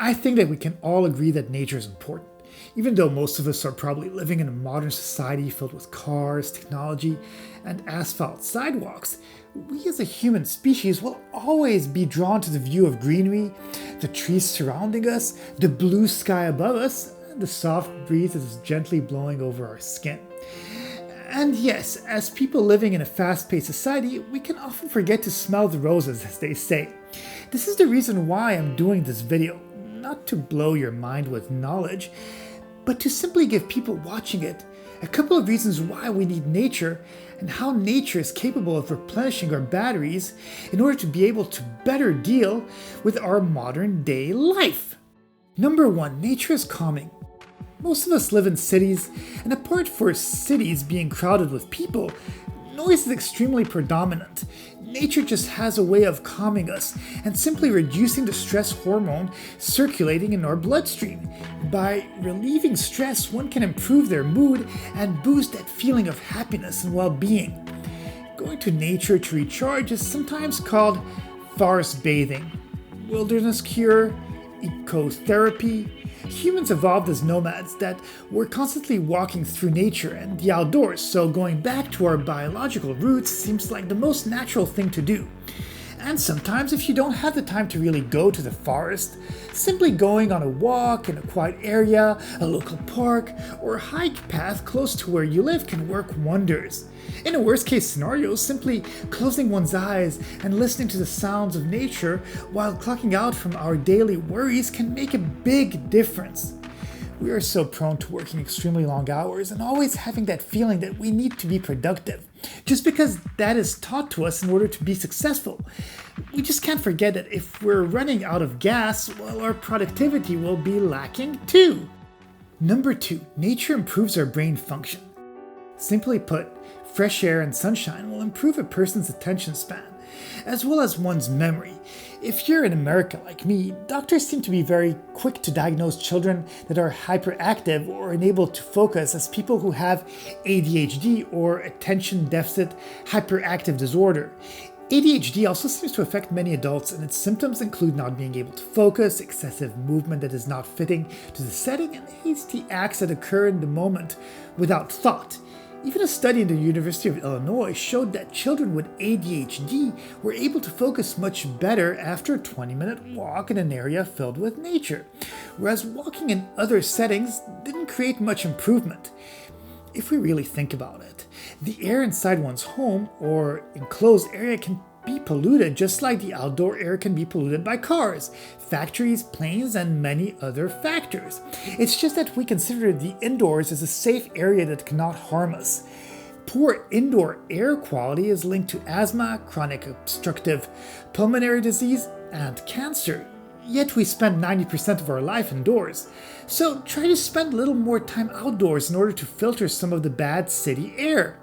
I think that we can all agree that nature is important. Even though most of us are probably living in a modern society filled with cars, technology, and asphalt sidewalks, we as a human species will always be drawn to the view of greenery, the trees surrounding us, the blue sky above us, and the soft breeze that is gently blowing over our skin. And yes, as people living in a fast-paced society, we can often forget to smell the roses, as they say. This is the reason why I'm doing this video, not to blow your mind with knowledge, but to simply give people watching it a couple of reasons why we need nature and how nature is capable of replenishing our batteries in order to be able to better deal with our modern day life. Number 1, nature is calming. Most of us live in cities, and apart from cities being crowded with people, noise is extremely predominant. Nature just has a way of calming us and simply reducing the stress hormone circulating in our bloodstream. By relieving stress, one can improve their mood and boost that feeling of happiness and well-being. Going to nature to recharge is sometimes called forest bathing, wilderness cure, ecotherapy. Humans evolved as nomads that were constantly walking through nature and the outdoors, so going back to our biological roots seems like the most natural thing to do. And sometimes if you don't have the time to really go to the forest, simply going on a walk in a quiet area, a local park, or a hike path close to where you live can work wonders. In a worst case scenario, simply closing one's eyes and listening to the sounds of nature while clocking out from our daily worries can make a big difference. We are so prone to working extremely long hours and always having that feeling that we need to be productive, just because that is taught to us in order to be successful. We just can't forget that if we're running out of gas, well, our productivity will be lacking too. Number 2, nature improves our brain function. Simply put, fresh air and sunshine will improve a person's attention span, as well as one's memory. If you're in America like me, doctors seem to be very quick to diagnose children that are hyperactive or unable to focus as people who have ADHD or attention deficit hyperactive disorder. ADHD also seems to affect many adults, and its symptoms include not being able to focus, excessive movement that is not fitting to the setting, and hasty acts that occur in the moment without thought. Even a study in the University of Illinois showed that children with ADHD were able to focus much better after a 20-minute walk in an area filled with nature, whereas walking in other settings didn't create much improvement. If we really think about it, the air inside one's home or enclosed area can be polluted just like the outdoor air can be polluted by cars, factories, planes, and many other factors. It's just that we consider the indoors as a safe area that cannot harm us. Poor indoor air quality is linked to asthma, chronic obstructive pulmonary disease, and cancer. Yet we spend 90% of our life indoors. So try to spend a little more time outdoors in order to filter some of the bad city air.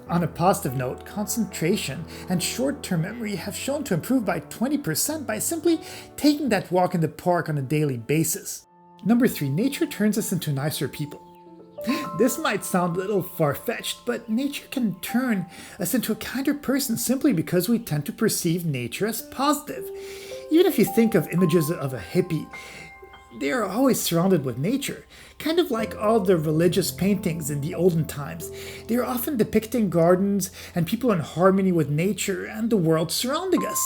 On a positive note, concentration and short-term memory have shown to improve by 20% by simply taking that walk in the park on a daily basis. Number 3, nature turns us into nicer people. This might sound a little far-fetched, but nature can turn us into a kinder person simply because we tend to perceive nature as positive. Even if you think of images of a hippie, they are always surrounded with nature, kind of like all the religious paintings in the olden times. They are often depicting gardens and people in harmony with nature and the world surrounding us.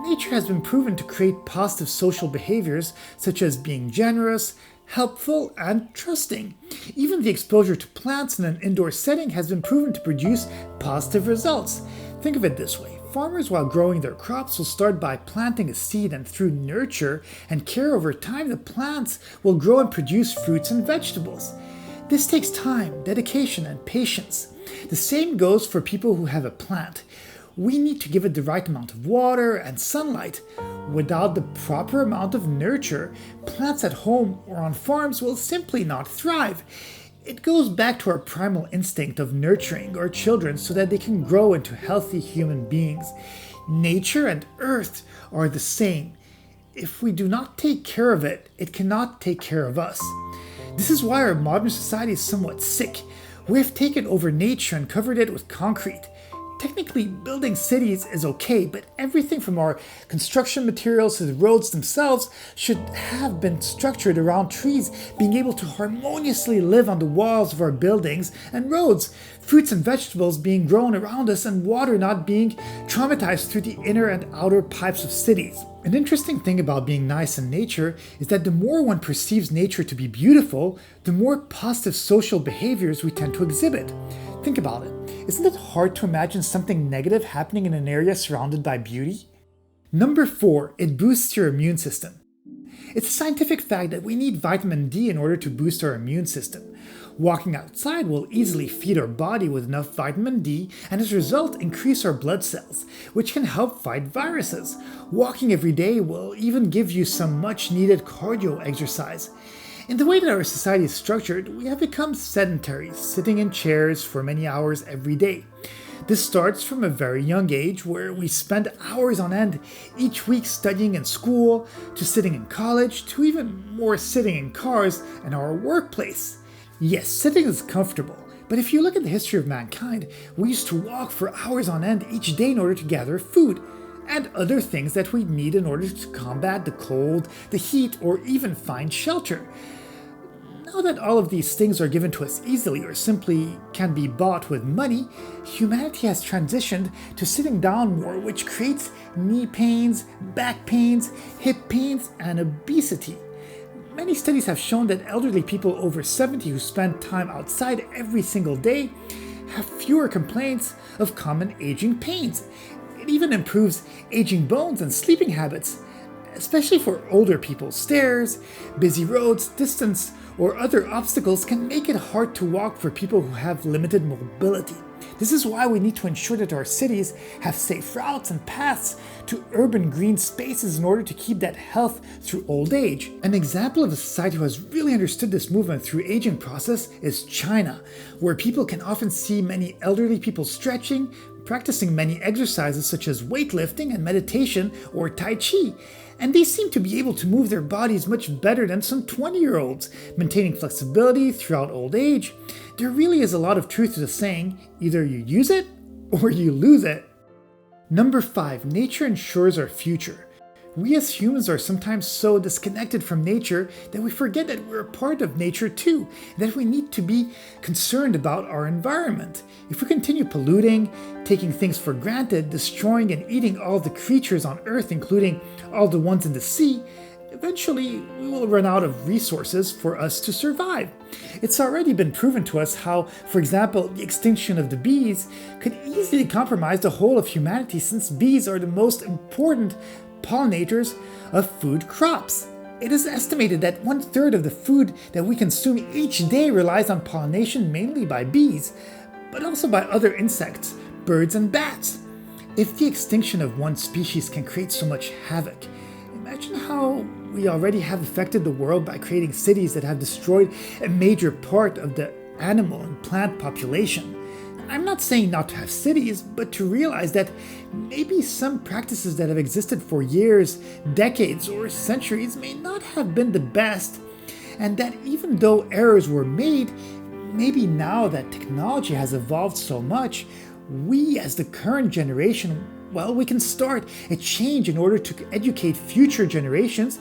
Nature has been proven to create positive social behaviors such as being generous, helpful, and trusting. Even the exposure to plants in an indoor setting has been proven to produce positive results. Think of it this way. Farmers, while growing their crops, will start by planting a seed, and through nurture and care over time, the plants will grow and produce fruits and vegetables. This takes time, dedication, and patience. The same goes for people who have a plant. We need to give it the right amount of water and sunlight. Without the proper amount of nurture, plants at home or on farms will simply not thrive. It goes back to our primal instinct of nurturing our children so that they can grow into healthy human beings. Nature and earth are the same. If we do not take care of it, it cannot take care of us. This is why our modern society is somewhat sick. We have taken over nature and covered it with concrete. Technically, building cities is okay, but everything from our construction materials to the roads themselves should have been structured around trees being able to harmoniously live on the walls of our buildings and roads, fruits and vegetables being grown around us, and water not being traumatized through the inner and outer pipes of cities. An interesting thing about being nice in nature is that the more one perceives nature to be beautiful, the more positive social behaviors we tend to exhibit. Think about it. Isn't it hard to imagine something negative happening in an area surrounded by beauty? Number 4, it boosts your immune system. It's a scientific fact that we need vitamin D in order to boost our immune system. Walking outside will easily feed our body with enough vitamin D and as a result increase our blood cells, which can help fight viruses. Walking every day will even give you some much needed cardio exercise. In the way that our society is structured, we have become sedentary, sitting in chairs for many hours every day. This starts from a very young age where we spend hours on end each week studying in school, to sitting in college, to even more sitting in cars and our workplace. Yes, sitting is comfortable, but if you look at the history of mankind, we used to walk for hours on end each day in order to gather food and other things that we need in order to combat the cold, the heat, or even find shelter. Now that all of these things are given to us easily or simply can be bought with money, humanity has transitioned to sitting down more, which creates knee pains, back pains, hip pains, and obesity. Many studies have shown that elderly people over 70 who spend time outside every single day have fewer complaints of common aging pains. It even improves aging bones and sleeping habits, especially for older people. Stairs, busy roads, distance, or other obstacles can make it hard to walk for people who have limited mobility. This is why we need to ensure that our cities have safe routes and paths to urban green spaces in order to keep that health through old age. An example of a society who has really understood this movement through aging process is China, where people can often see many elderly people stretching, practicing many exercises such as weightlifting and meditation or Tai Chi, and they seem to be able to move their bodies much better than some 20-year-olds, maintaining flexibility throughout old age. There really is a lot of truth to the saying, either you use it or you lose it. Number 5, nature ensures our future. We as humans are sometimes so disconnected from nature that we forget that we're a part of nature too, and that we need to be concerned about our environment. If we continue polluting, taking things for granted, destroying and eating all the creatures on Earth, including all the ones in the sea, eventually we will run out of resources for us to survive. It's already been proven to us how, for example, the extinction of the bees could easily compromise the whole of humanity, since bees are the most important pollinators of food crops. It is estimated that 1/3 of the food that we consume each day relies on pollination, mainly by bees, but also by other insects, birds and bats. If the extinction of one species can create so much havoc, imagine how we already have affected the world by creating cities that have destroyed a major part of the animal and plant population. I'm not saying not to have cities, but to realize that maybe some practices that have existed for years, decades, or centuries may not have been the best, and that even though errors were made, maybe now that technology has evolved so much, we as the current generation, well, we can start a change in order to educate future generations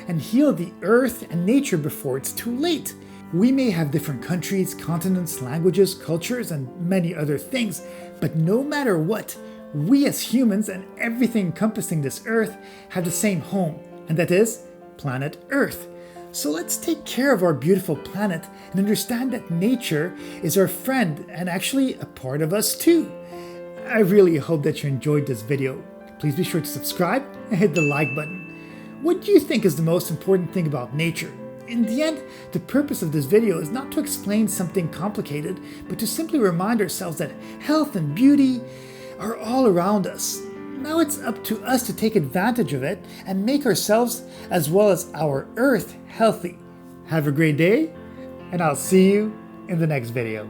and heal the earth and nature before it's too late. We may have different countries, continents, languages, cultures, and many other things, but no matter what, we as humans and everything encompassing this earth have the same home, and that is planet Earth. So let's take care of our beautiful planet and understand that nature is our friend and actually a part of us too. I really hope that you enjoyed this video. Please be sure to subscribe and hit the like button. What do you think is the most important thing about nature? In the end, the purpose of this video is not to explain something complicated, but to simply remind ourselves that health and beauty are all around us. Now it's up to us to take advantage of it and make ourselves, as well as our earth, healthy. Have a great day, and I'll see you in the next video.